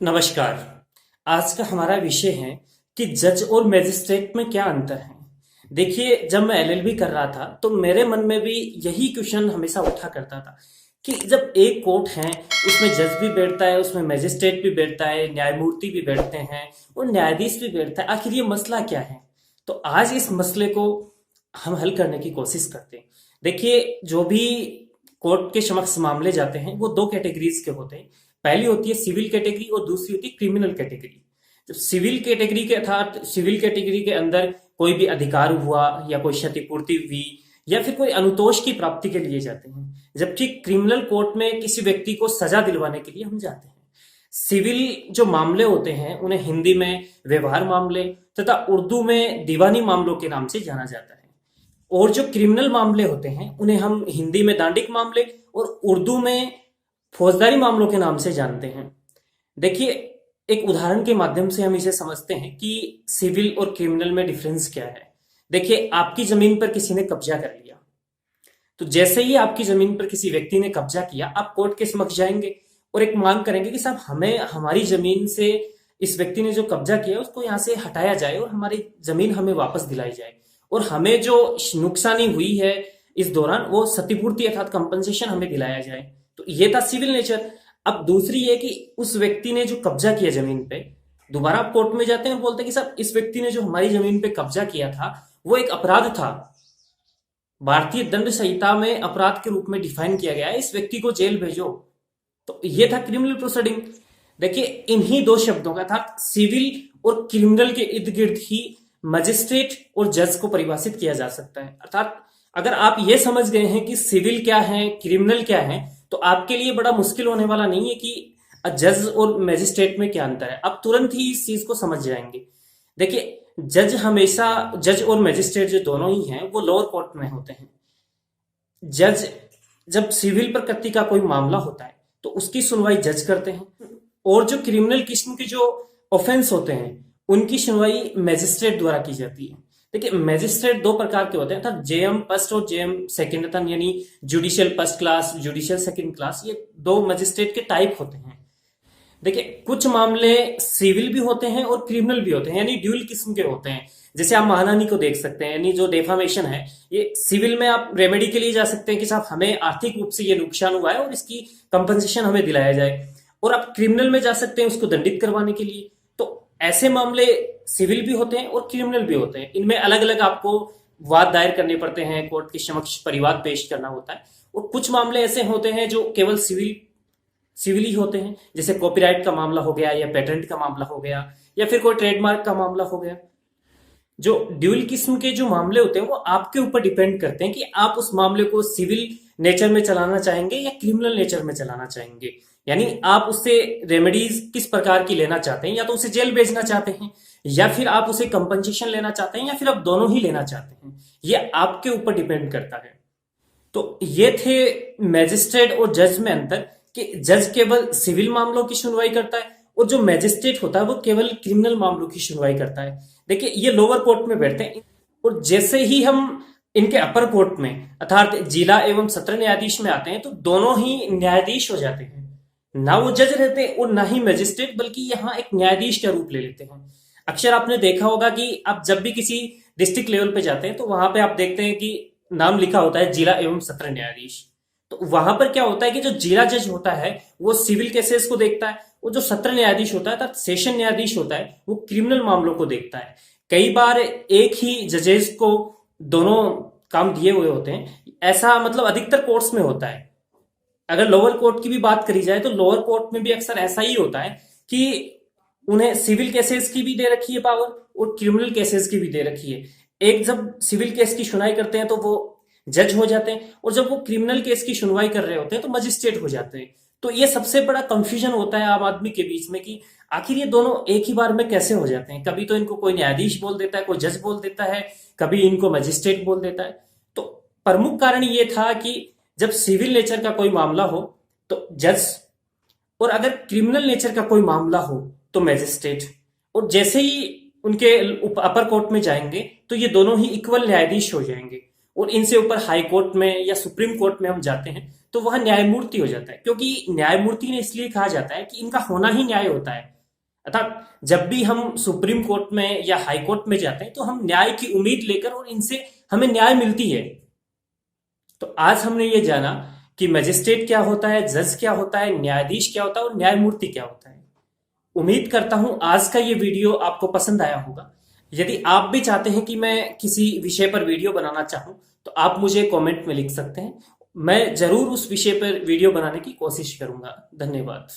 नमस्कार। आज का हमारा विषय है कि जज और मैजिस्ट्रेट में क्या अंतर है। देखिए, जब मैं एलएलबी कर रहा था तो मेरे मन में भी यही क्वेश्चन हमेशा उठा करता था कि जब एक कोर्ट है उसमें जज भी बैठता है, उसमें मैजिस्ट्रेट भी बैठता है, न्यायमूर्ति भी बैठते हैं और न्यायाधीश भी बैठता है, आखिर ये मसला क्या है। तो आज इस मसले को हम हल करने की कोशिश करते हैं। देखिए, जो भी कोर्ट के समक्ष मामले जाते हैं वो दो कैटेगरीज के होते हैं। पहली होती है सिविल कैटेगरी और दूसरी होती है क्रिमिनल कैटेगरी। तो सिविल कैटेगरी के अर्थात सिविल कैटेगरी के अंदर कोई भी अधिकार हुआ या कोई क्षतिपूर्ति हुई या फिर कोई अनुतोष की प्राप्ति के लिए जाते हैं, जबकि क्रिमिनल कोर्ट में किसी व्यक्ति को सजा दिलवाने के लिए हम जाते हैं। सिविल जो मामले होते हैं उन्हें हिंदी में व्यवहार मामले तथा उर्दू में दीवानी मामलों के नाम से जाना जाता है, और जो क्रिमिनल मामले होते हैं उन्हें हम हिंदी में दांडिक मामले और उर्दू में फौजदारी मामलों के नाम से जानते हैं। देखिए, एक उदाहरण के माध्यम से हम इसे समझते हैं कि सिविल और क्रिमिनल में डिफरेंस क्या है। देखिए, आपकी जमीन पर किसी ने कब्जा कर लिया, तो जैसे ही आपकी जमीन पर किसी व्यक्ति ने कब्जा किया, आप कोर्ट के समक्ष जाएंगे और एक मांग करेंगे कि साहब हमें हमारी जमीन से इस व्यक्ति ने जो कब्जा किया उसको यहाँ से हटाया जाए और हमारी जमीन हमें वापस दिलाई जाए, और हमें जो नुकसानी हुई है इस दौरान वो क्षतिपूर्ति अर्थात कंपनसेशन हमें दिलाया जाए। तो ये था सिविल नेचर। अब दूसरी है कि उस व्यक्ति ने जो कब्जा किया जमीन पे, दोबारा आप कोर्ट में जाते हैं और बोलते हैं कि साहब इस व्यक्ति ने जो हमारी जमीन पे कब्जा किया था वो एक अपराध था, भारतीय दंड संहिता में अपराध के रूप में डिफाइन किया गया है, इस व्यक्ति को जेल भेजो। तो ये था क्रिमिनल प्रोसीडिंग। देखिए, इन्हीं दो शब्दों का था सिविल और क्रिमिनल के इर्द गिर्द ही मजिस्ट्रेट और जज को परिभाषित किया जा सकता है। अर्थात अगर आप ये समझ गए हैं कि सिविल क्या है क्रिमिनल क्या है, तो आपके लिए बड़ा मुश्किल होने वाला नहीं है कि जज और मैजिस्ट्रेट में क्या अंतर है। आप तुरंत ही इस चीज को समझ जाएंगे। देखिए, जज और मैजिस्ट्रेट जो दोनों ही हैं वो लोअर कोर्ट में होते हैं। जज जब सिविल प्रकृति का कोई मामला होता है तो उसकी सुनवाई जज करते हैं, और जो क्रिमिनल किस्म के जो ऑफेंस होते हैं उनकी सुनवाई मैजिस्ट्रेट द्वारा की जाती है। देखिए, मैजिस्ट्रेट दो प्रकार के होते हैं, अर्थात जेएम फर्स्ट और जेएम सेकंड, यानी judicial first class, judicial second class, ये दो मैजिस्ट्रेट के टाइप होते हैं। देखिए, कुछ मामले सिविल भी होते हैं और क्रिमिनल भी होते हैं, यानी ड्यूल किस्म के होते हैं। जैसे आप महानानी को देख सकते हैं, यानी जो डेफामेशन है, ये सिविल में आप रेमेडी के लिए जा सकते हैं कि साहब हमें आर्थिक रूप से ये नुकसान हुआ है और इसकी कंपनसेशन हमें दिलाया जाए, और आप क्रिमिनल में जा सकते हैं उसको दंडित करवाने के लिए। तो ऐसे मामले सिविल भी होते हैं और क्रिमिनल भी होते हैं। इनमें अलग अलग आपको वाद दायर करने पड़ते हैं, कोर्ट के समक्ष परिवाद पेश करना होता है। और कुछ मामले ऐसे होते हैं जो केवल सिविल ही होते हैं, जैसे कॉपीराइट का मामला हो गया या पेटेंट का मामला हो गया या फिर कोई ट्रेडमार्क का मामला हो गया। जो ड्यूल किस्म के जो मामले होते हैं वो आपके ऊपर डिपेंड करते हैं कि आप उस मामले को सिविल नेचर में चलाना चाहेंगे या क्रिमिनल नेचर में चलाना चाहेंगे। यानी आप उससे रेमेडीज किस प्रकार की लेना चाहते हैं, या तो उसे जेल भेजना चाहते हैं या फिर आप उसे कंपनसेशन लेना चाहते हैं या फिर आप दोनों ही लेना चाहते हैं। ये आपके ऊपर डिपेंड करता है। तो ये थे मैजिस्ट्रेट और जज में अंतर, कि जज केवल सिविल मामलों की सुनवाई करता है और जो मैजिस्ट्रेट होता है वो केवल क्रिमिनल मामलों की सुनवाई करता है। देखिए, ये लोअर कोर्ट में बैठते हैं, और जैसे ही हम इनके अपर कोर्ट में अर्थात जिला एवं सत्र न्यायाधीश में आते हैं तो दोनों ही न्यायाधीश हो जाते हैं। ना वो जज रहते और ना ही मैजिस्ट्रेट, बल्कि यहाँ एक न्यायाधीश का रूप ले लेते हैं। अक्सर आपने देखा होगा कि आप जब भी किसी डिस्ट्रिक्ट लेवल पे जाते हैं तो वहां पे आप देखते हैं कि नाम लिखा होता है जिला एवं सत्र न्यायाधीश। तो वहां पर क्या होता है कि जो जिला जज होता है वो सिविल केसेस को देखता है, और जो सत्र न्यायाधीश होता है अर्थात सेशन न्यायाधीश होता है वो क्रिमिनल मामलों को देखता है। कई बार एक ही जजेस को दोनों काम दिए हुए होते हैं, ऐसा मतलब अधिकतर कोर्ट्स में होता है। अगर लोअर कोर्ट की भी बात करी जाए तो लोअर कोर्ट में भी अक्सर ऐसा ही होता है कि उन्हें सिविल केसेस की भी दे रखी है पावर और क्रिमिनल केसेस की भी दे रखी है। एक जब सिविल केस की सुनवाई करते हैं तो वो जज हो जाते हैं, और जब वो क्रिमिनल केस की सुनवाई कर रहे होते हैं तो मजिस्ट्रेट हो जाते हैं। तो ये सबसे बड़ा कंफ्यूजन होता है आम आदमी के बीच में कि आखिर ये दोनों एक ही बार में कैसे हो जाते हैं। कभी तो इनको कोई न्यायाधीश बोल देता है, कोई जज बोल देता है, कभी इनको मजिस्ट्रेट बोल देता है। तो प्रमुख कारण ये था कि जब सिविल नेचर का कोई मामला हो तो जज, और अगर क्रिमिनल नेचर का कोई मामला हो तो मैजिस्ट्रेट। और जैसे ही उनके अपर कोर्ट में जाएंगे तो ये दोनों ही इक्वल न्यायाधीश हो जाएंगे, और इनसे ऊपर हाई कोर्ट में या सुप्रीम कोर्ट में हम जाते हैं तो वह न्यायमूर्ति हो जाता है, क्योंकि न्यायमूर्ति ने इसलिए कहा जाता है कि इनका होना ही न्याय होता है। अर्थात जब भी हम सुप्रीम कोर्ट में या हाई कोर्ट में जाते हैं तो हम न्याय की उम्मीद लेकर, और इनसे हमें न्याय मिलती है। तो आज हमने ये जाना कि मजिस्ट्रेट क्या होता है, जज क्या होता है, न्यायाधीश क्या होता है और न्यायमूर्ति क्या होता है। उम्मीद करता हूं आज का ये वीडियो आपको पसंद आया होगा। यदि आप भी चाहते हैं कि मैं किसी विषय पर वीडियो बनाना चाहूं तो आप मुझे कमेंट में लिख सकते हैं। मैं जरूर उस विषय पर वीडियो बनाने की कोशिश करूंगा। धन्यवाद।